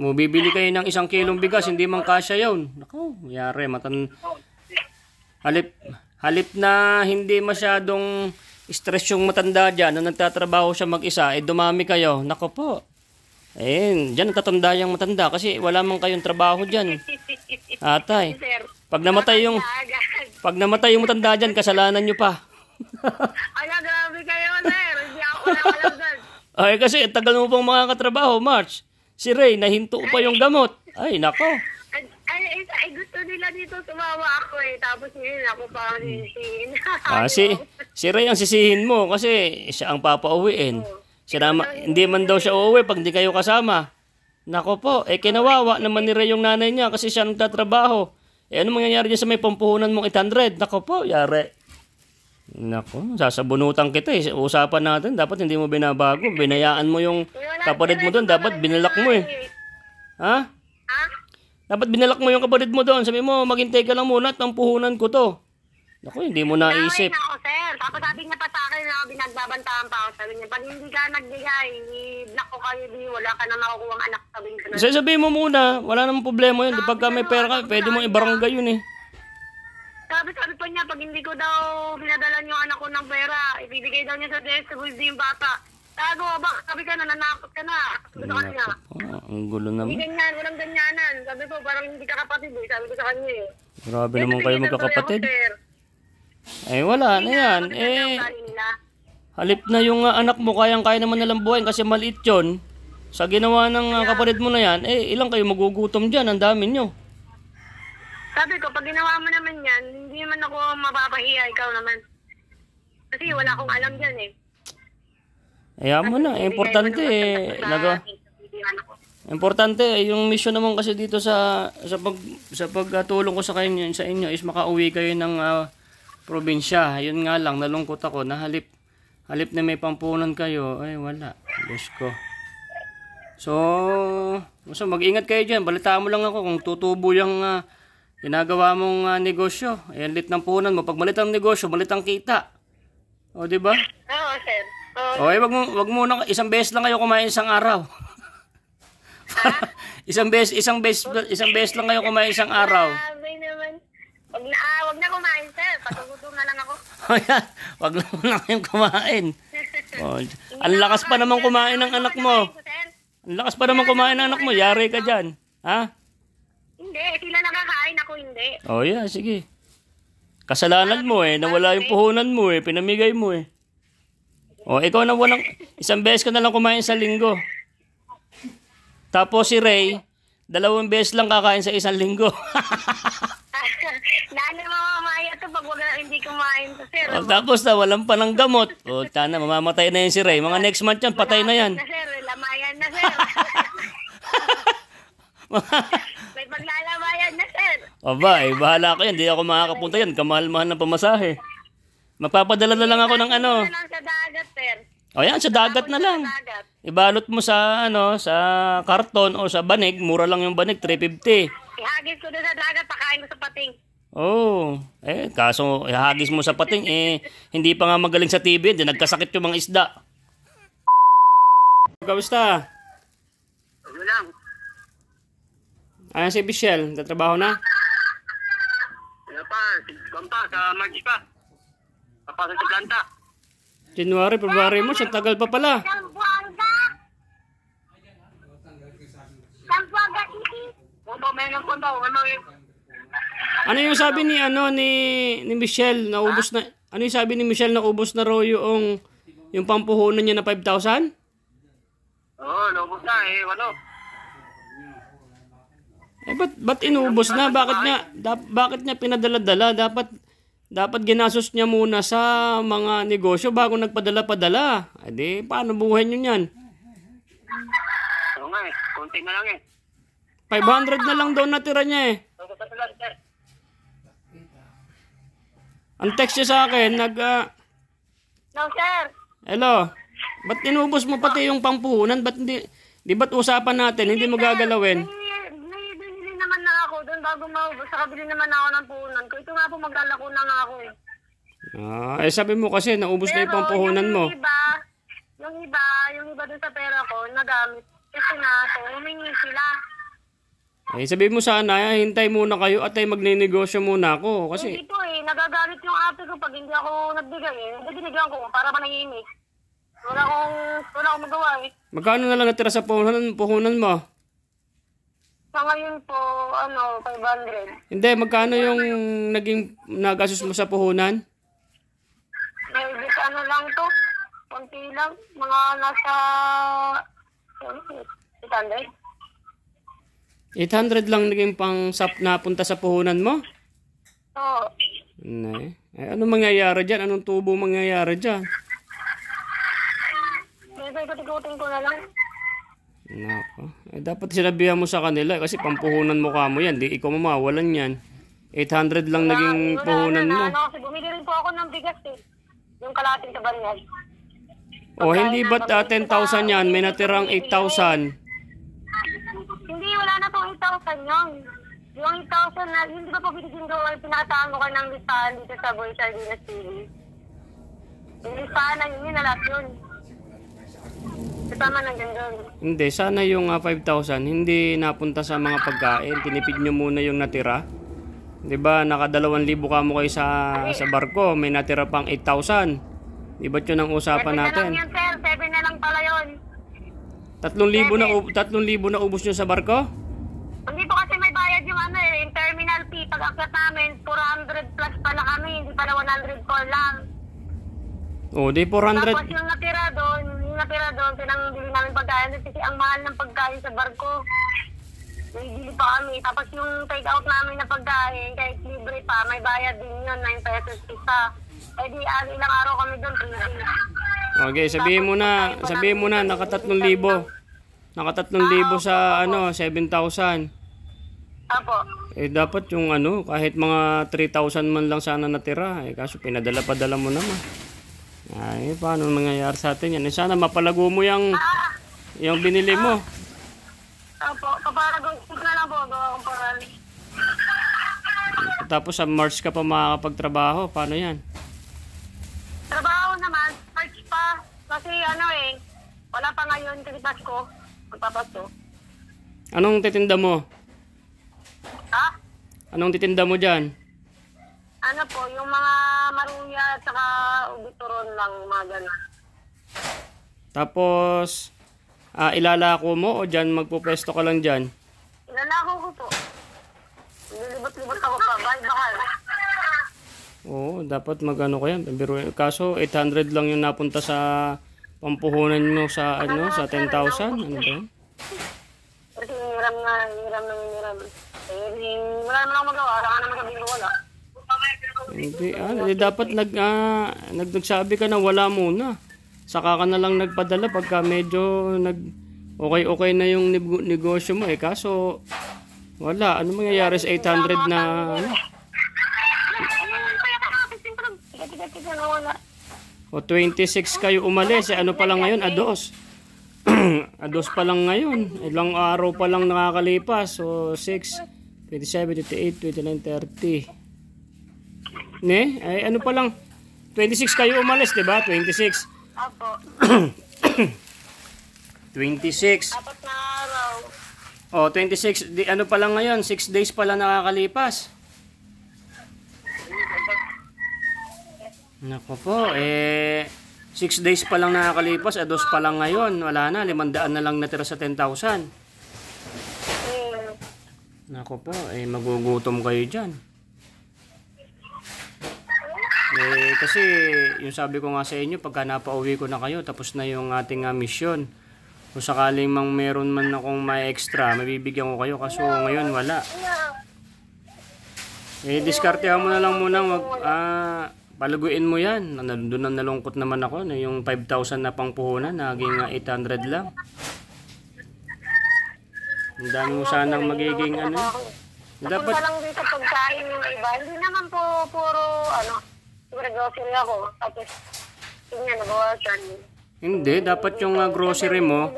Mo bibili kayo ng 1 kilong bigas, hindi man kasya 'yon. Nako, yari halip na hindi masyadong stress yung matanda diyan na nagtatrabaho siya mag-isa, dumami kayo. Nako po. Diyan nagtatanda yung matanda kasi wala man kayong trabaho diyan. Atay. Pag namatay yung matanda diyan, kasalanan niyo pa. Ala, grabe kayo, sir. Hindi ako alam doon. Kasi tagal mo pang makakatrabaho, March. Si Ray, nahinto pa yung gamot. Ay, nako. Ay, gusto nila dito sumawa ako Tapos yun, ako pa ang sisihin. Si Ray ang sisihin mo kasi siya ang papauwiin. Hindi man daw siya uuwi pag hindi kayo kasama. Nako po, kinawawa naman ni Ray yung nanay niya kasi siya nagtatrabaho. Ano mangyayari dyan sa may pampuhunan mong 800? Nako po, yari. Nako, sasabunutan kita Usapan natin, dapat hindi mo binabago. Binayaan mo yung kapatid mo doon, dapat binalak mo Ha? Dapat binalak mo yung kapatid mo doon. Sabi mo, maghintay ka lang muna at ang puhunan ko to. Naku, hindi mo naisip. Ako, sir. Tapos sabi niya pa sa akin na binagbabantaan pa ako. Sabi niya, pag hindi ka nagbigay, i-block ko kayo, wala ka na makukuha ang anak. Sabihin mo muna, wala namang problema yun. Pagka may pera ka, pwede mo ibarangay yun Sabi pa niya, pag hindi ko daw binadalan yung anak ko ng pera, ibibigay daw niya sa DSWD yung bata. Tago, sabi ka na, nanakot ka na. Sabi sa kanya. Ang gulo naman. Hindi ganyan, walang ganyanan. Sabi ko, parang hindi ka kapatid Sabi ko sa kanya Grabe naman kayo magkakapatid. Wala na yan. Halip na yung anak mo, kayang-kaya naman nalang buhayin kasi maliit yun. Sa ginawa ng kapatid mo na yan, ilang kayo magugutom dyan, ang dami nyo. Sabi ko, pag ginawa mo naman yan, hindi naman ako mapapahiya, ikaw naman. Kasi wala akong alam dyan Ayaw mo na, importante Importante yung mission naman kasi dito sa pagtulong ko sa inyo is makauwi kayo ng probinsya. Yun nga lang, nalungkot ako na halip na may pampunan kayo, wala. Diyos ko. So mag-ingat kayo dyan. Balitaan mo lang ako kung tutubo yung ginagawa mong negosyo. Lit ng punan mo. Pag malit ang negosyo, malit ang kita. O, diba? Oo, sir. Wag mo na, isang beses lang kayo kumain isang araw. isang beses lang kayo kumain isang araw. Sabi naman. Wag na kumain, sir. Patugutom na lang ako. Wag na kayong kumain. Ang lakas pa naman kumain ng anak mo. Ang lakas pa naman kumain ng anak mo. Yari ka dyan. Ha? Hindi. Sila nakakain, ako hindi. Sige. Kasalanan mo nawala yung puhunan mo pinamigay mo ikaw na walang, isang beses ka na lang kumain sa linggo. Tapos si Ray, 2 beses lang kakain sa isang linggo. Lalo mamamaya to pag hindi kumain to, sir. Tapos na, walang pa ng gamot. Tana, mamamatay na yan si Ray. Mga next month yan, patay na yan. Sir, lamayan na, sir. May paglalamayan na, sir. Bahala ko yan. Hindi ako makakapunta yan. Kamahal-mahal ng pamasahe. Magpapadala na lang ako ng ano. Sa dagat, sir. Sa dagat na lang. Ibalot mo sa sa karton o sa banig. Mura lang yung banig, 350. Ihagis ko doon sa dagat, pakain ko sa pating. Kaso ihagis mo sa pating hindi pa nga magaling sa TV, hindi nagkasakit yung mga isda. Kamusta? Ano lang. Si Michelle, nagtatrabaho na? Wala pa, sa March pa. Papasok sa planta. January, February, March, ang tagal pa pala. Ano yung sabi ni Michelle, naubos na? Ano yung sabi ni Michelle, naubos na raw yung pampuhunan niya na 5,000? Oo, naubos na walo. Ba't inubos na? Bakit niya pinadala-dala? Dapat ginastos niya muna sa mga negosyo bago nagpadala-padala. Paano buhay niyo yan? Oo nga konti na lang 500 na lang daw natira niya Ang text niya sa akin, No, sir. Hello, ba't inubos mo pati yung pampuhunan? Ba't usapan natin, hindi mo gagalawin? Binili naman na ako doon bago maubos. Saka bili naman ako ng puhunan ko. Ito nga po maglalako na nga ako sabi mo kasi naubos na yung pampuhunan mo. Yung iba doon sa pera ko, nagamit. Kasi na, so, humingi sila. Eh, sabihin mo sana, hintay muna kayo at ay magninegosyo muna ako. Kasi, Hindi po eh, nagagalit yung ate ko pag hindi ako nagbigay eh. Hindi binigyan ko para manahimik. Wala akong magawa eh. magkano na lang natira sa puhunan mo? Sa ngayon po, 500. Hindi, magkano yung naging nagasos mo sa puhunan? May lang to. Konti lang. Mga nasa 800. 800 lang naging pang napunta sa puhunan mo? Oo. Ne. Eh, ano mangyayari dyan? Anong tubo mangyayari dyan? May ikot-ikotin ko na lang. Nako. Eh, dapat sinabihan mo sa kanila kasi pampuhunan mo ka mo yan. Di ikaw mamawalan yan. 800 lang naging puhunan mo. Kasi bumili rin po ako ng bigas eh. Yung kalating sa banyag. O hindi ba't 10,000 yan? May natirang 8,000. Hindi, wala na pong 8,000 yun. Yung 8,000 na, hindi ba po binigyan ko, pinakataan mo kayo ng listahan dito sa Boy Sardinas TV. Yung listahan na yun, nalat yun. Kasama ng gandun. Hindi, sana yung 5,000 hindi napunta sa mga pagkain. Tinipid nyo muna yung natira. 'Di ba? Naka 2,000 ka mo kayo sa barko, may natira pang 8,000. 'Di ba 'yun ang usapan natin? 7 na lang yan, sir. 7 na lang pala yun. 3,000 na ubos nyo sa barko? Hindi po kasi may bayad yung yung terminal fee. Pag akit namin, 400 plus pala kami. Hindi pala 104 lang. O, di 400. Tapos yung natira doon, pinangbili namin pagkain. Kasi ang mahal ng pagkain sa barko. Bili pa kami. Tapos yung take out namin na pagkain, kahit libre pa, may bayad din yun, 9 pesos isa. Eh di, ilang araw kami doon, 3 days. Okay, sabihin mo na, naka 3,000. Naka 3,000 sa 7,000. Apo. Eh dapat yung kahit mga 3,000 man lang sana natira. Eh kaso padala mo naman. Ay, paano mangyayari sa atin yan? Eh sana mapalago mo yung binili mo. Apo, kaparagon na lang po, gawa kong parali. Tapos sa March ka pa makakapagtrabaho, paano yan? Trabaho naman, March pa. Kasi wala pa ngayon kasi Pasko. Magpapasko. Anong titinda mo? Ha? Anong titinda mo dyan? Ano po, yung mga maruya at saka ubituron lang, mga gano'n. Tapos, ilalako mo o dyan magpupesto ka lang dyan? Ilalako ko po. Lilibot-libot ako pa, bahal. Oo, dapat magano ka yan. Pero, kaso 800 lang yung napunta sa pampuhunan mo sa sa 10,000. Ano ba yun? Kasi hiram. Eh, wala naman ako magawa. Wala ka naman sabihin ko wala. Hindi, dapat nagsabi ka na wala muna. Saka ka na lang nagpadala pagka medyo okay na yung negosyo mo eh. Kaso, wala. Ano mangyayari sa 800 na O 26 kayo umalis, ano pa lang ngayon? Ados. Ados pa lang ngayon. Ilang araw pa lang nakakalipas. So 6, 27, 28, 29, 30. Ne? Ay ano pa lang? 26 kayo umalis, 'di ba? 26. Apo. 26. Apat na araw. Oh, 26. Ano pa lang ngayon? 6 days pa lang nakakalipas. Nako po, 6 days pa lang nakakalipas, ados pa lang ngayon, wala na, 500 na lang natira sa 10,000. Nako po, magugutom kayo dyan. Kasi, yung sabi ko nga sa inyo, pagka napauwi ko na kayo, tapos na yung ating misyon. Kung sakaling meron man akong may extra, mabibigyan ko kayo, kaso ngayon wala. Diskartehan mo na lang muna, palaguin mo yan. Doon na nalungkot naman ako na yung 5,000 na pangpuhunan, naging 800 lang. Ang dami mo sanang magiging Dapat lang din sa pagkain yung iba. Hindi naman po puro grocery ako. Tapos, yun nga, nabawasan. Hindi, dapat yung grocery mo.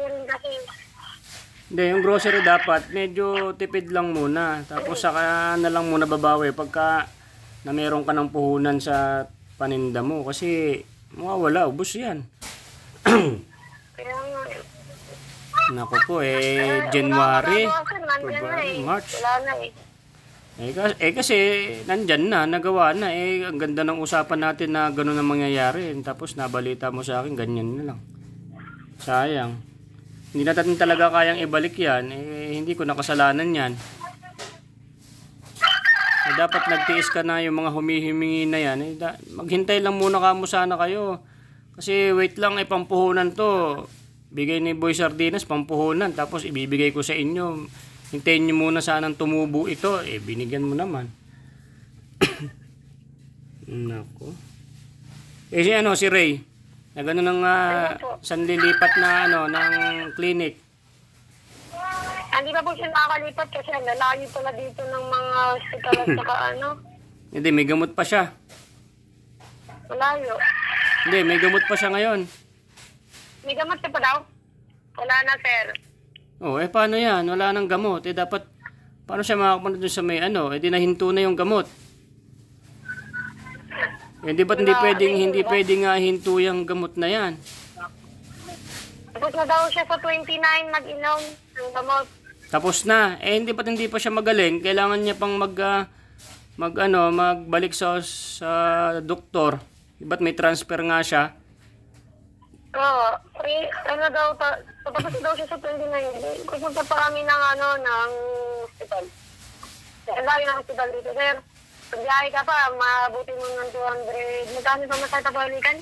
Hindi, yung grocery dapat medyo tipid lang muna. Tapos saka na lang muna babawi pagka na meron ka ng puhunan sa paninda mo kasi mawawala, ubos yan. Naku po, January, Wala sir, nandyan na February, eh. March. Wala na eh. Kasi nandyan na, nagawa na. Ang ganda ng usapan natin na gano'n ang mangyayari. Tapos nabalita mo sa akin, ganyan na lang. Sayang. Hindi natin talaga kayang ibalik yan. Hindi ko nakasalanan yan. Dapat nagtiis ka na yung mga humihimingi na yan. Maghintay lang muna kamo sana kayo. Kasi wait lang, pampuhunan to. Bigay ni Boy Sardinas, pampuhunan. Tapos ibibigay ko sa inyo. Hintayin nyo muna sanang tumubo ito. Binigyan mo naman. Nako. Si Ray. Na gano'n ng sanlilipat na ng clinic. Hindi pa po siya nakakalipat kasi lalayo pala dito ng mga hospital at saka Hindi, may gamot pa siya. malayo. Hindi, may gamot pa siya ngayon. May gamot ka pa daw? Wala na, sir. Paano yan? Wala nang gamot. Dapat, paano siya makapunod dun sa may di nahinto na yung gamot. Di ba't hindi pwedeng hinto yung gamot na yan? Tapos na daw siya sa 29 mag-inom ng gamot. Tapos na. Hindi pa siya magaling. Kailangan niya pang magbalik sa doktor. Di ba't may transfer nga siya? Oo. Tapos daw siya sa 29. Pupunta pa kami ng hospital. Ang layo ng hospital dito, sir. Pag biyahe ka pa, mabuti mo ng 200. Magkano pa masaya balikan?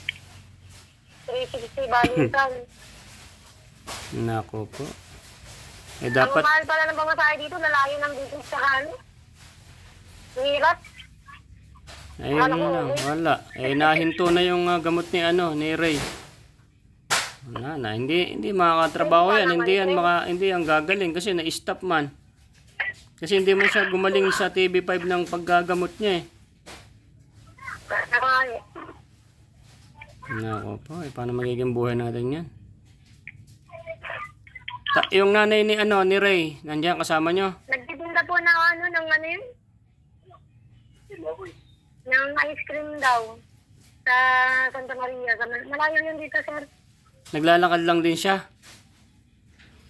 360 balikan. Nako po. Dapat... Dapat... Ang mahal pala ng pamasahe dito, lalayo ng dito sa hirap. Ayun lang, wala. Nahinto na yung gamot ni Ray. Wala na, hindi makakatrabaho yan. Hindi yan gagaling kasi na-stop man. Kasi hindi mo siya gumaling sa TV5 ng paggagamot niya Nako po, paano magiging buhay natin yan? Yung nanay ni Ray, nandiyan kasama nyo? Nagtitinda po ng yun? Ng ice cream daw. Sa Santa Maria. Malayo yun dito, sir. Naglalakad lang din siya?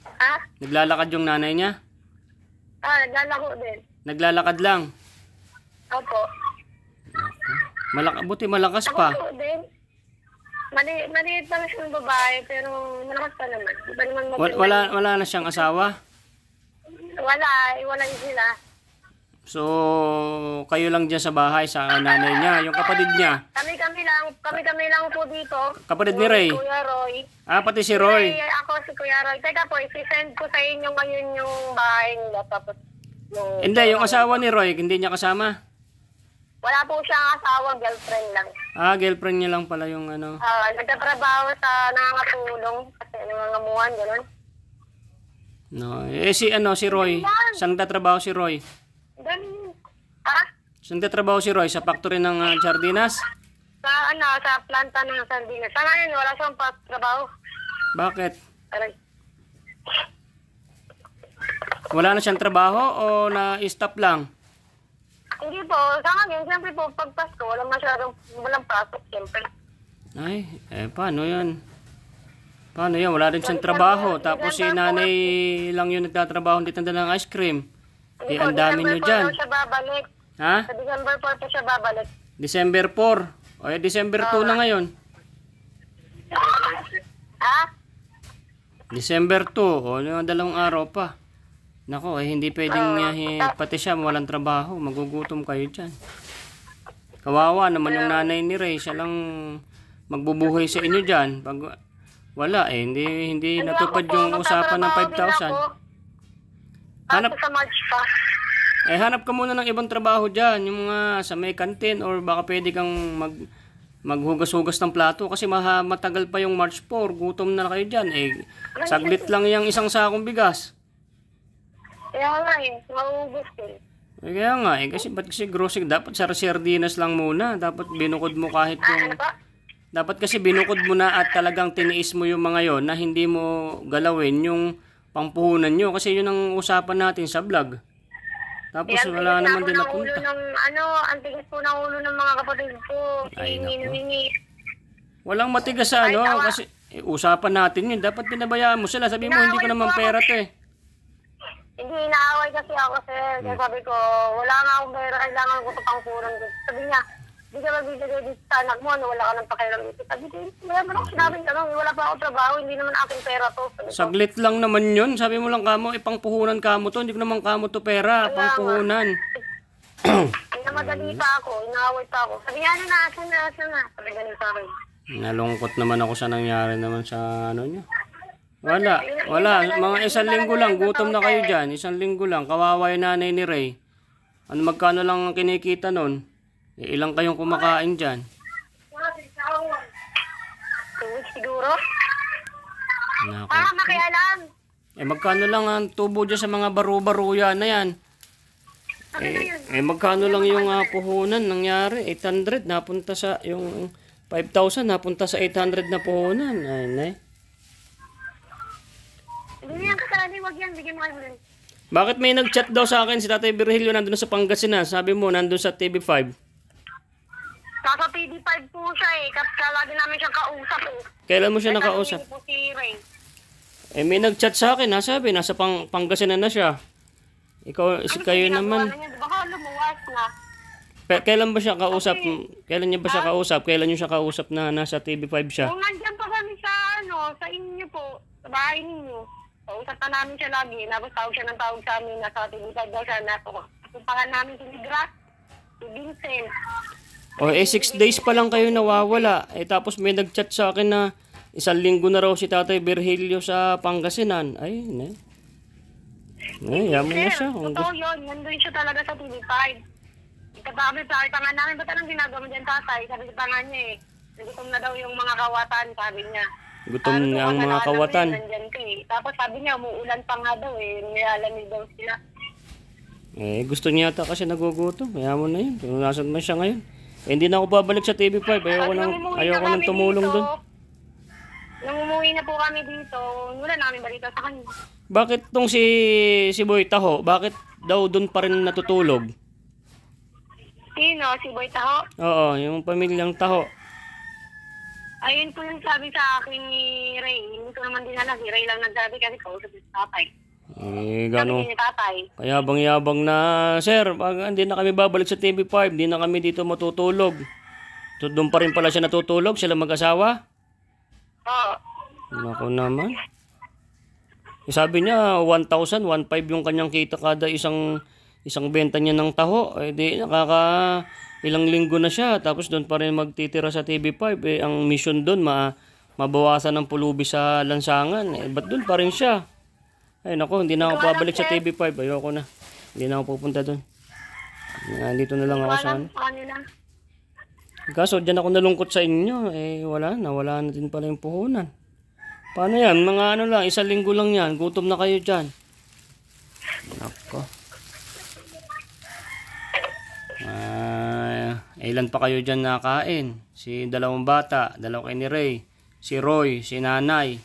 Ha? Naglalakad yung nanay niya? Naglalako din. Naglalakad lang? Opo. Buti malakas pa. Ako din. Maliit pa na siyang babae, pero malakas pa naman. Iba naman Wala na siyang asawa? Wala sila. So, kayo lang dyan sa bahay sa nanay niya, yung kapatid niya. Kami lang po dito. Kapatid ni Ray? Kuya Roy. Pati si Roy. Ako si Kuya Roy. Teka po, isi-send ko sa inyo ngayon yung bahay nila. Tapos, Hindi, yung asawa ni Roy, hindi niya kasama? Wala po siyang asawa, girlfriend lang. Girlfriend niya lang pala yung Nagtatrabaho sa nangangatulong kasi nangangamuhan, gano'n. No, si Roy. Saan nagtatrabaho si Roy? Saan nagtatrabaho si Roy? Sa factory ng sardinas? Sa planta ng sardinas. Sa ngayon, wala siyang trabaho. Bakit? Aray. Wala na siyang trabaho o na-stop lang? Hindi po. Sa ngayon, siyempre po, pag Pasko, walang pasok, siyempre. Ay, paano yan? Paano yan? Wala rin siyang trabaho. Tapos si nanay lang yung nagtatrabaho, hindi tanda ng ice cream. Ang dami nyo dyan. December 4 siya babalik. Ha? Sa December 4 po siya babalik. December 4. December 2 na ngayon. Ha? December 2. Dalawang araw pa. Nako, hindi pwedeng pati siya walang trabaho. Magugutom kayo dyan. Kawawa naman yung nanay ni Ray. Siya lang magbubuhay sa inyo dyan. Pag wala hindi natupad yung usapan ng 5,000. Hanap sa March pa. Hanap ka muna ng ibang trabaho dyan. Yung mga sa may kantin or baka pwede kang maghugas-hugas ng plato kasi matagal pa yung March 4. Gutom na kayo dyan. Saglit lang yung isang sakong bigas. Kaya nga mauubos din. Kaya nga kasi grocery dapat sa sardinas lang muna. Dapat binukod mo kahit yung... Dapat kasi binukod mo na at talagang tiniis mo yung mga yon na hindi mo galawin yung pampuhunan nyo. Kasi yun ang usapan natin sa vlog. Tapos wala naman din napunta. Ang tigas po ng ulo ng mga kapatid ko. Hingi. Walang matigas kasi usapan natin yun. Dapat pinabayaan mo sila. Sabi mo, hindi ko naman pera to eh. Hindi, inaaway kasi ako, sir. Kaya sabi ko, wala nga akong pera, kailangan ko ito pang kurang. Sabi niya, di ka magbibigay dito sa anak mo, ano, wala ka ng pakialam dito. Sabi ko, wala man ako sinabing tanong, wala pa ako trabaho, hindi naman aking pera to. Sabi ko, Saglit lang naman yun. Sabi mo lang kamo, ipangpuhunan kamo to. Hindi ko naman kamo to pera. Pangpuhunan. ay namadali pa ako, inaaway pa ako. Sabi niya, ano na, asa na. Sabi ganun sa akin. Nalungkot naman ako sa nangyari naman sa ano niya. Wala. Mga 1 linggo lang. Gutom na kayo dyan. 1 linggo lang. Kawawa yung nanay ni Ray. Ano, magkano lang ang kinikita nun? Ilang kayong kumakain dyan? 2 weeks siguro. Naku. Makialam. Magkano lang ang tubo dyan sa mga baro-baruya na yan? Magkano lang yung puhunan nangyari? 800 napunta sa yung 5,000 napunta sa 800 na puhunan. Ay, nay. Hindi yan kasali, wag yan, bigyan mo kayo. Bakit may nag-chat daw sa akin si Tatay Virgilio nandun sa Pangasinan? Sabi mo nandun sa TV5. Nasa PD5 po siya eh, kasi lagi namin siyang kausap eh. Kailan mo siya nakausap? Po si Ray. May nag-chat sa akin, sabi nasa Pangasinan na siya. Ikaw, kayo naman. Baka lumuwas na. Kailan ba siya kausap? Kailan niya ba siya kausap? Kailan niyo siya kausap na nasa TV5 siya? Kung nandiyan pa kami sa sa inyo po, sa bahay ninyo. Kausap na namin siya lagi. Tapos tawag siya ng tawag sa amin. Nasa TV5 daw siya. Nakumpahan namin si Ligra, si Vincent. 6 days pa lang kayo nawawala. Tapos may nag-chat sa akin na 1 linggo na raw si Tatay Virgilio sa Pangasinan. Ay, ne. Yaman na siya. Totoo yun. Nandun siya talaga sa TV5. Ikatabi sa nga namin, ba't anong ginagawa mo dyan, tatay? Sabi sa nga niya eh. Gutom na daw yung mga kawatan, sabi niya. Gutom na ang mga kawatan. Tapos sabi niya, umuulan pa nga daw eh. May alamig daw sila. Gusto niya yata kasi nagugutom. Yaman na yun. Kung nasan man siya ngayon. Hindi na ako babalik sa TV5. Ayoko nang tumulong doon. Nung umuwi na po kami dito, wala namin balita sa kanya. Bakit tong si Boy Taho, bakit daw doon pa rin natutulog? Sino? Si Boy Taho? Oo, yung pamilyang Taho. Ayun po yung sabi sa akin ni Ray. Hindi ko naman din alam. Si Ray lang nagsabi kasi kausap si tatay. Gano'n. Sabi ni tatay. Kaya yabang na, sir, hindi na kami babalik sa TV5, hindi na kami dito matutulog. Doon pa rin pala siya natutulog, sila mag-asawa? Oo. Naku naman. Sabi niya, 1,000, 1,500 yung kanyang kita kada isang benta niya ng taho. Di nakaka ilang linggo na siya. Tapos doon pa rin magtitira sa TV5. Ang mission doon, mabawasan ng pulubi sa lansangan. Ba't doon pa rin siya? Ay naku, hindi na ako pabalik sa TV5. Ayoko na. Hindi na ako pupunta doon. Dito na lang ako sa ano. Kaso dyan ako nalungkot sa inyo. Nawala na din pala yung puhunan. Paano yan? Mga ano lang, 1 linggo lang yan. Gutom na kayo dyan. Nako. Ilan pa kayo dyan nakain? Si 2 bata, 2 kay ni Ray, si Roy, si Nanay.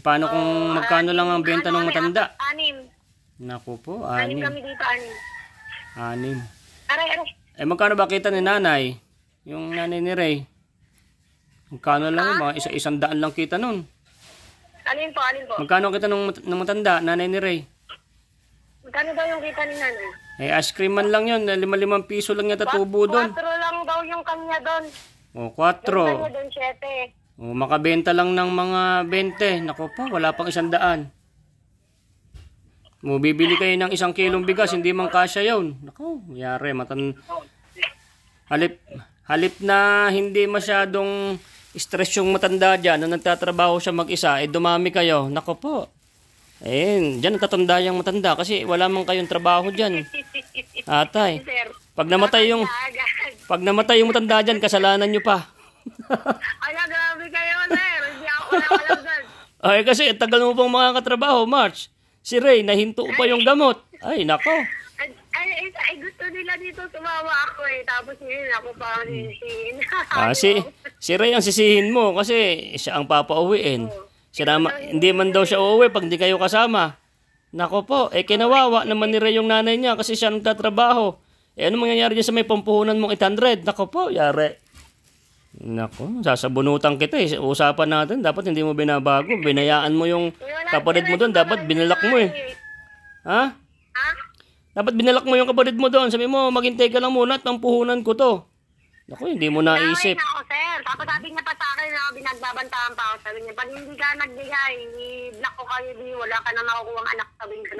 Paano kung magkano lang ang benta ng matanda? 6. Naku po, 6 6. kami dito, 6. 6. Aray. Magkano ba kita ni Nanay? Yung nanay ni Ray? Magkano lang yun? Mga 100 lang kita nun. Alin po? Magkano kita ng matanda, nanay ni Ray? Magkano daw yung kita ni nanay? Ice cream man lang yun. 5 piso lang yata tubo doon. 4 lang daw yung kanya doon. 4. Yung kanya doon, 7. Makabenta lang ng mga 20. Naku po, wala pang 100. Bibili kayo ng 1 kilong bigas, hindi man kasya yun. Naku, yari, halip na hindi masyadong stress yung matanda dyan, nung nagtatrabaho siya mag-isa, dumami kayo. Naku po. Dyan natatanda yung matanda kasi wala man kayong trabaho dyan. Atay. Pag namatay yung matanda dyan, kasalanan nyo pa. Grabe kayo, sir. Hindi ako alam dyan. Kasi tagal mo pang makakatrabaho, March. Si Ray, nahinto pa yung gamot. Ay, nako. Gusto nila dito sumama ako Tapos yun, ako pa ang sisihin. Si Ray ang sisihin mo kasi siya ang papauwiin. Hindi man daw siya uuwi pag hindi kayo kasama. Nako po, kinawawa naman ni Ray yung nanay niya kasi siya nagtatrabaho. Ano mangyayari dyan sa may pampuhunan mong 800? Nako po, yari. Nako, sasabunutan kita eh. Usapan natin, dapat hindi mo binabago. Binayaan mo yung kapatid mo doon, dapat binalak mo eh. Ha? Ha? Dapat binalak mo yung kapatid mo doon. Sabi mo, maghintay ka lang muna at ang puhunan ko to. Naku, hindi mo naisip. Nawin ako, sir. Tapos sabi niya pa sa akin na binagbabantaan pa ako. Sabi niya, pag hindi ka nagbigay, i-block ko kayo, di wala ka na makukuha ang anak.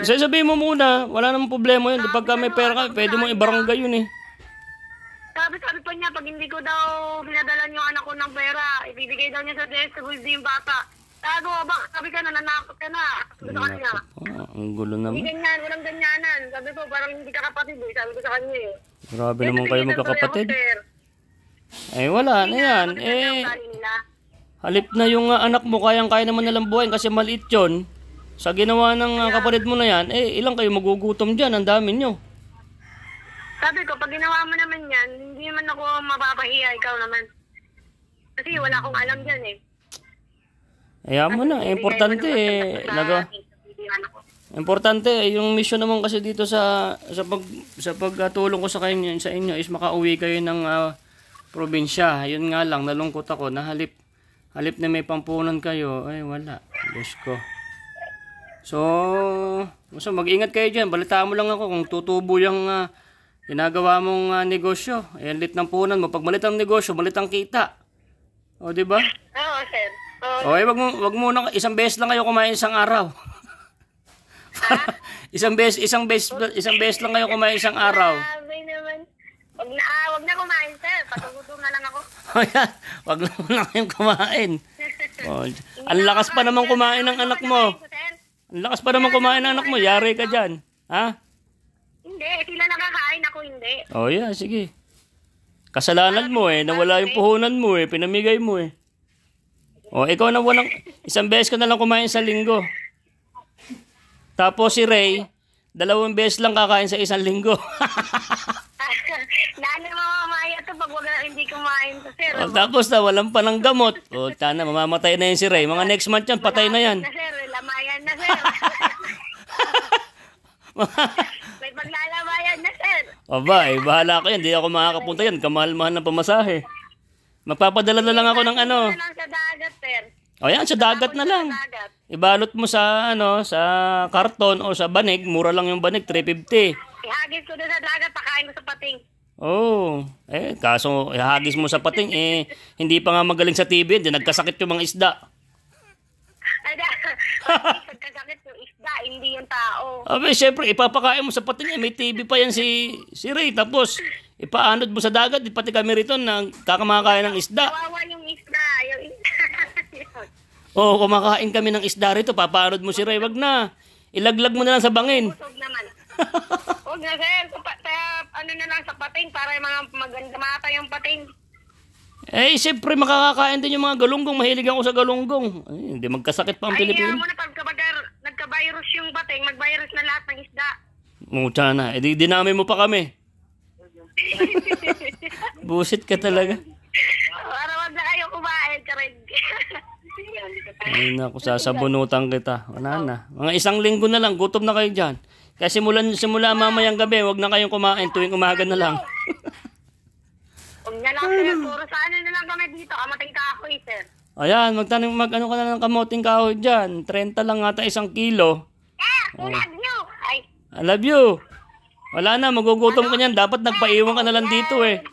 Sabihin mo muna, wala namang problema yun. Di pagka may pera ka, pwede mo ibarangay yun eh. Sabi pa niya, pag hindi ko daw pinadalan yung anak ko ng pera, ibibigay daw niya sa DSWD yung bata. Tago, sabi ka na, nanakot ka na. Sabi ko sa kanya. Ang gulo naman. Hindi ganyan, walang ganyanan. Sabi ko, parang hindi ka kapatid eh. Sabi ko sa kanya eh. Grabe naman kayo magkakapatid. Eh wala na yan. Eh, halip na yung anak mo, kayang-kaya naman nalang buhayin kasi maliit yun. Sa ginawa ng kapatid mo na yan, eh ilang kayo magugutom dyan, ang dami nyo. Sabi ko, pag ginawa mo naman yan, hindi naman ako mapapahiya, ikaw naman. Kasi wala akong alam dyan eh. Ayaw mo na, importante eh. Importante yung mission naman kasi dito sa pagtulong ko sa inyo is makauwi kayo ng probinsya. Yun nga lang, nalungkot ako na halip na may pampunan kayo, ay wala. Diyos ko. So mag-ingat kayo dyan. Balitaan mo lang ako kung tutubo yung ginagawa mong negosyo. Ayan, lit ng punan mo. Pag malit ang negosyo, malit ang kita. O, di ba? Oo, sir. Okay, wag mo na, isang beses lang kayo kumain isang araw. isang beses lang kayo kumain isang araw. Sabi naman. Wag na kumain, sir. Patugutom na lang ako. Ayan, wag na kayong kumain. Oh, ang lakas pa naman kumain ng anak mo. Ang lakas pa naman kumain ng anak mo. Yari ka dyan. Ha? Hindi, sila nakakain, ako hindi. Oh yeah, sige. Kasalanan mo eh. Nawala yung puhunan mo eh. Pinamigay mo eh. Oh, ikaw na walang, isang beses ka na lang kumain sa linggo. Tapos si Ray, 2 beses lang kakain sa isang linggo. Naano mamamaya to pag hindi kumain to, sir. Oh, tapos na, walang pa ng gamot. O, tana, mamamatay na yan si Ray. Mga next month yan, patay na yan. Na, sir. Lamayan na, sir. May paglalamayan na, sir. Aba, eh, bahala ko yan. Hindi ako makakapunta yan. Kamahal-mahal ng pamasahe. Magpapadala na lang ako ng ano. Lang sa dagat, sir. O yan, sa dagat na lang. Ibalot mo sa sa karton o sa banig. Mura lang yung banig, 350. Ihagis ko doon sa dagat, pakain ko sa pating. Oh, kaso ihagis mo sa pating hindi pa nga magaling sa TV, hindi nagkasakit yung mga isda. Ay, nagkasakit yung isda, hindi yung tao. Abe, syempre ipapakain mo sa pating may TV pa yan si Ray, tapos ipaanod mo sa dagat, pati kami rito na kakamakain ng isda. Kawawa yung isda, Oh, kumakain kami ng isda rito, papaanod mo si Ray, wag na. Ilaglag mo na lang sa bangin. Busog naman. Huwag na, sir. Ano na lang sa pating para yung mga maganda mata yung pating. Eh, siyempre makakakain din yung mga galunggong. Mahilig ako sa galunggong. Ay, hindi magkasakit pa ang Pilipino. Ay, mo na pag nagka-virus yung pating, mag-virus na lahat ng isda. Mucha na. Eh, dinami mo pa kami. Busit ka talaga. Para wag na kayo kumain, karig. Ay, naku, sasabunutan kita. Wala na. Mga 1 linggo na lang, gutom na kayo dyan. Kaya simula mamayang gabi, wag na kayong kumain tuwing umaga na lang. Huwag na lang, sir. Puro sa ano na lang kami dito. Kamating kahoy, sir. Ayan, mag-ano ka na ng kamoting kahoy dyan. 30 lang ata 1 kilo. I love you. Ay. I love you. Wala na, magugutom ka niyan. Dapat nagpaiwan ka na lang dito eh.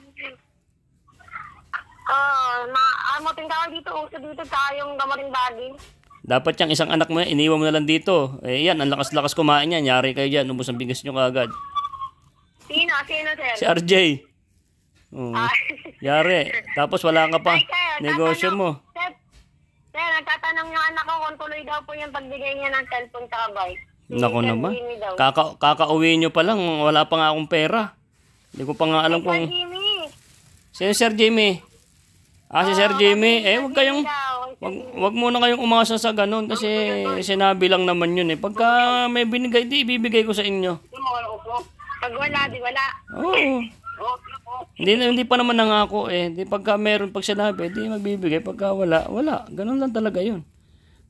Kamating kahoy dito. Uso dito yung kamating baging. Dapat yung isang anak mo yan, iniwan mo na lang dito. Eh yan, ang lakas-lakas kumain yan. Yari kayo dyan, ubos ang bigas nyo kaagad. Sino, sir? Si RJ. Yari. Tapos wala ka pa negosyo mo. Sir, nagtatanong yung anak ko kung tuloy daw po yung pagbigay niya ng cellphone sa bike. Naku naman. Kakauwi nyo pa lang, wala pa nga akong pera. Hindi ko pa nga alam kung... Sino Sir Jimmy? Si Sir Jimmy. Wag muna kayong umasa sa ganun kasi sinabi lang naman yun eh. Pagka may binigay, di ibibigay ko sa inyo. Pag wala, di wala. Oo. Hindi pa naman nangako eh. Di pagka meron, pag sinabi, di magbibigay. Pagka wala, wala. Ganun lang talaga yun.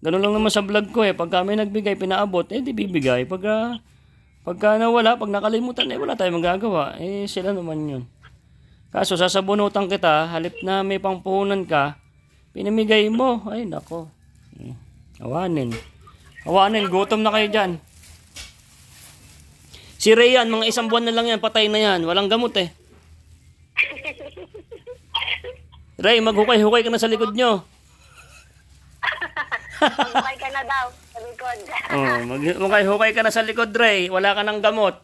Ganun lang naman sa vlog ko eh. Pagka may nagbigay, pinaabot, di bibigay. Pagka nawala, pag nakalimutan, wala tayong magagawa. Sila naman yun. Kaso sasabunutan kita, halip na may pangpuhunan ka, pinamigay mo. Ay, nako. Awanin. Awanin, gutom na kayo dyan. Si Rayan, mga 1 buwan na lang yan, patay na yan. Walang gamot eh. Ray, maghukay-hukay ka na sa likod nyo. Maghukay ka na daw sa likod. Oh, maghukay-hukay ka na sa likod, Ray. Wala ka ng gamot.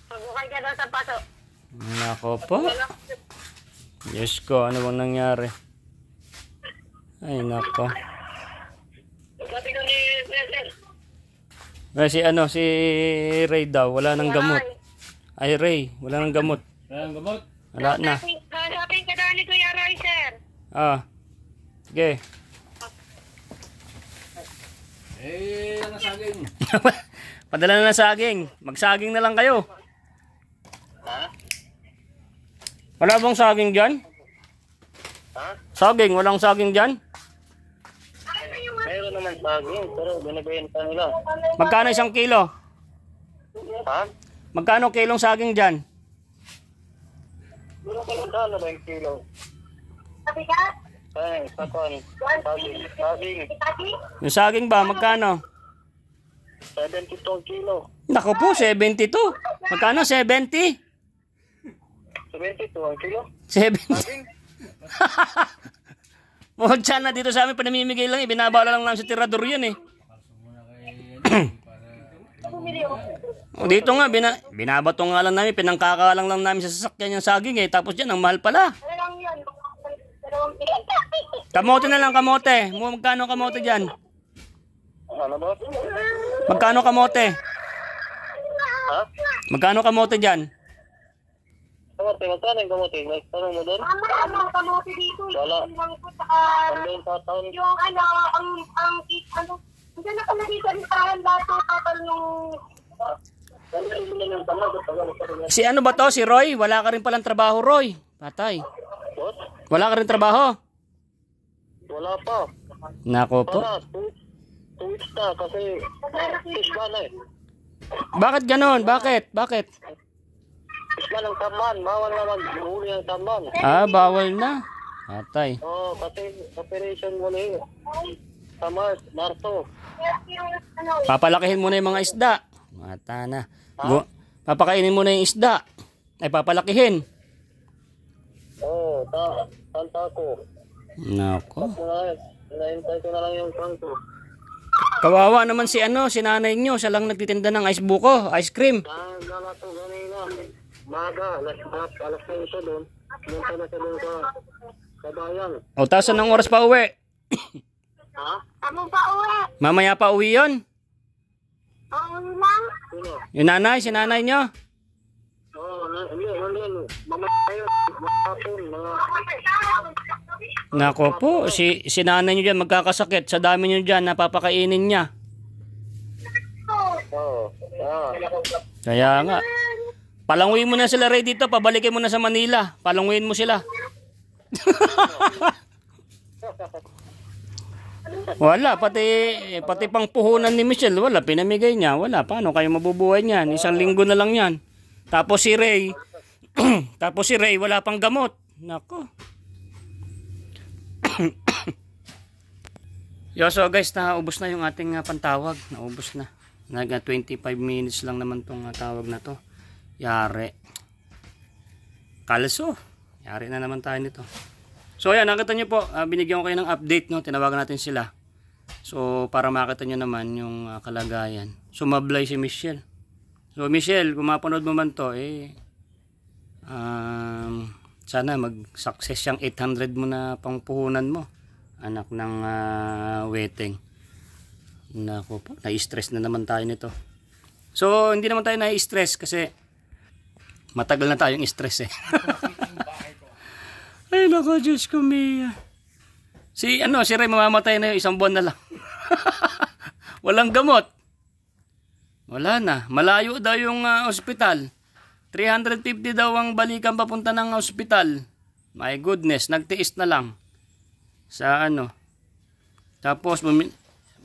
Maghukay ka daw sa paso. Nako po. Diyos ko, ano bang nangyari? Ay, nako. Si Ray daw, wala ng gamot. Ay, Ray, wala ng gamot. Wala ng gamot? Wala na. Hanapin ka daw ni Kuya Roy, sir. Sige. Ang saging. Padala na ng saging. Magsaging na lang kayo. Wala bang saging dyan? Saging, walang saging dyan? Mayroon naman saging, pero binibenta nila. Magkano 1 kilo? Ha? Magkano kilong saging dyan? Magkano ba yung kilo? Sabi ka? Ay, sakon. Saging. Yung saging ba, magkano? 72 kilo. Nako po, 72. Magkano? 70? 72 ang kilo. 70. Saging. Muhod na dito sa amin, panamimigay lang, binabala lang namin sa tirador yan eh. O dito nga, binabato nga lang namin, pinangkakalang lang namin sa sasakyan yung saging eh. Tapos yan, ang mahal pala. Ano lang yun? Kamote na lang, kamote. Magkano kamote dyan? Ano ba? Magkano kamote? Ha? Magkano kamote dyan? Kamote, magkano yung kamote? May tanong mo doon? Ano, kamote dito. Wala. Pandong tataon. Yung Diyan na pala dito, listahan lahat ng total nung... Si ano ba to? Si Roy? Wala ka rin palang trabaho, Roy. Patay. What? Wala ka rin trabaho? Wala pa. Nako po. Para, 2 weeks na kasi fish na eh. Bakit ganon? Bakit? Fish ng tamban. Bawal na mag-huli ang tamban. Bawal na. Patay. Oo, kasi operation mo na yun. Sa Marso. Papalakihin mo na yung mga isda. Mata na. Papakainin mo na yung isda. Ay papalakihin. Oo, tanta ko. Nako. Hinahintay ko na lang yung kanto. Kawawa naman si nanay nyo. Siya lang nagtitinda ng ice buko, ice cream. Gala to ganina. Maga, alas 5 doon. Punta na siya doon sa bayan. O, tasan ng oras pa uwi? Ha? Ano pa uwi? Mamaya pa uwi yun? Oo lang. Sino? Yung nanay, si nanay nyo? Oo, hindi. Mamatayo. Mahapon. Nako po, si nanay nyo dyan magkakasakit. Sa dami nyo dyan, napapakainin niya. Oo. Kaya nga. Palanguin mo na sila Ray dito, pabalikin mo na sa Manila. Palanguin mo sila. Wala, pati pang puhunan ni Michelle, wala, pinamigay niya. Wala, paano kayo mabubuhay niyan? 1 linggo na lang yan. Tapos si Ray, wala pang gamot. Nako. So guys, naubos na yung ating pantawag. Naubos na. 25 minutes lang naman tong tawag na to. Yari. Kalso. Yari na naman tayo nito. So ayan, nakita nyo po, binigyan ko kayo ng update, no? Tinawagan natin sila. So para makita nyo naman yung kalagayan. Sumablay si Michelle. So Michelle, kung mapanood mo man to, sana mag-success yung 800 mo na pangpuhunan mo. Anak ng wedding. Naku po, na-stress na naman tayo nito. So hindi naman tayo na-stress kasi matagal na tayong stress eh. Ay nako, Diyos ko Mia. Si Ray mamamatay na yung 1 buwan na lang. Walang gamot. Wala na. Malayo daw yung ospital. 350 daw ang balikan papunta ng ospital. My goodness, nagtiis na lang. Sa Tapos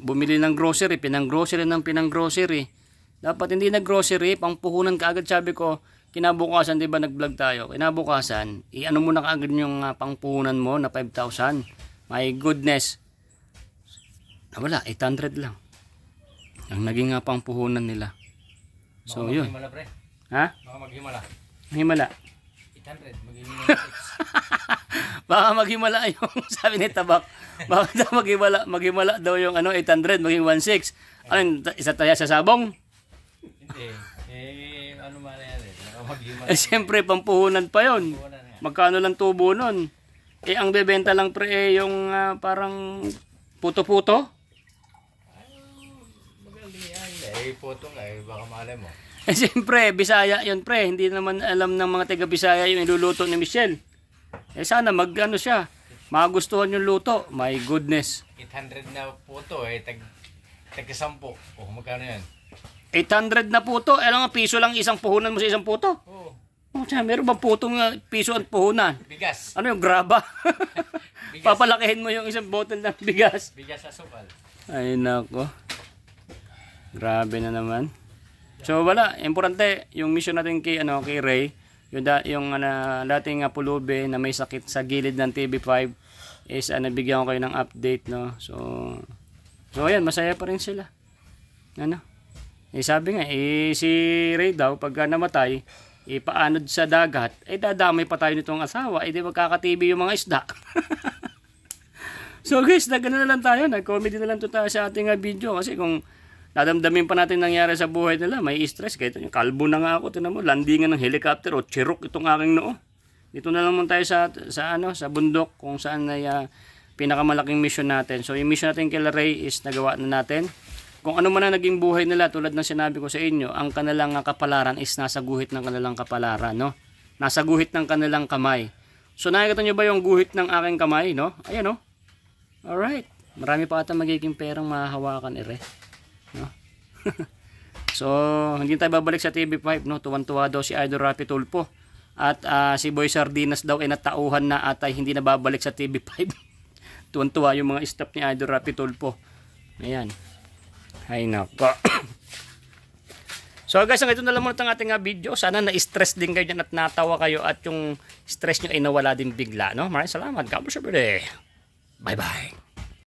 bumili ng grocery, pinang-grocery. Dapat hindi na grocery, pangpuhunan kaagad sabi ko. kinabukasan, di ba nag-vlog tayo, kinabukasan, i-ano mo na kaagad yung pangpuhunan mo na 5,000. My goodness. Wala, 800 lang. Ang naging pangpuhunan nila. So, yun. Maghimala, pre. Ha? Baka maghimala. Himala. 800. Baka maghimala yung sabi ni Tabak. Baka daw maghimala daw yung 800 maging 1,600. Ano, isa tayo sa sabong? Hindi. Ano man yan eh. Baka maghimala. Siyempre, pampuhunan pa yon. Magkano lang tubo nun? Ang bebenta lang pre yung parang puto-puto. Magaling yan. Photo nga baka malay mo. Siyempre, Bisaya yun pre. Hindi naman alam ng mga taga Bisaya yung iluluto ni Michelle. Sana mag-ano siya. Magustuhan yung luto. My goodness. 800 na photo tag-10. Magkano yan? 800 na puto. Alam nga, piso lang isang puhunan mo sa isang puto. Oo. Meron bang putong piso at puhunan? Bigas. Ano yung graba? Bigas. Papalakihin mo yung isang bottle ng bigas. Bigas sa sukal. Ay nako. Grabe na naman. So wala, importante yung mission natin kay Ray, yung dating pulubi na may sakit sa gilid ng TV5 is nabigyan ko kayo ng update, no. So ayan, masaya pa rin sila. Sabi nga si Ray daw pag namatay, ipaanod sa dagat, dadamay pa tayo nitong asawa, di magkaka-TV yung mga isda. So guys, nagano na lang tayo, nag-comedy na lang to tayo sa ating video kasi kung nadamdamin pa natin nangyari sa buhay nila, may stress. Kahit yung kalbo na nga ako, tinan mo, landingan ng helicopter o chirok itong aking noo. Dito na lang muna tayo sa bundok kung saan ay pinakamalaking mission natin. So yung mission natin kay Ray is nagawa na natin. Kung ano man na naging buhay nila, tulad ng sinabi ko sa inyo, ang kanilang kapalaran is nasa guhit ng kanilang kapalaran, no? Nasa guhit ng kanilang kamay. So nakikita nyo ba yung guhit ng aking kamay, no? Ayan, no? Alright. Marami pa ata magiging perang mahahawakan, Ray. No? So hindi tayo babalik sa TV5, no? Tuwan-tuwa daw si Idol Rapi Tulfo at si Boy Sardinas daw ay natauhan na at ay hindi na babalik sa TV5. Tuwan-tuwa yung mga staff ni Idol Rapi Tulfo. Ayan. Ay nako. So guys, ito na lang muna ang ating video. Sana na-stress din kayo dyan at natawa kayo at yung stress nyo ay nawala din bigla, no? Maraming salamat. God bless everybody. Bye bye.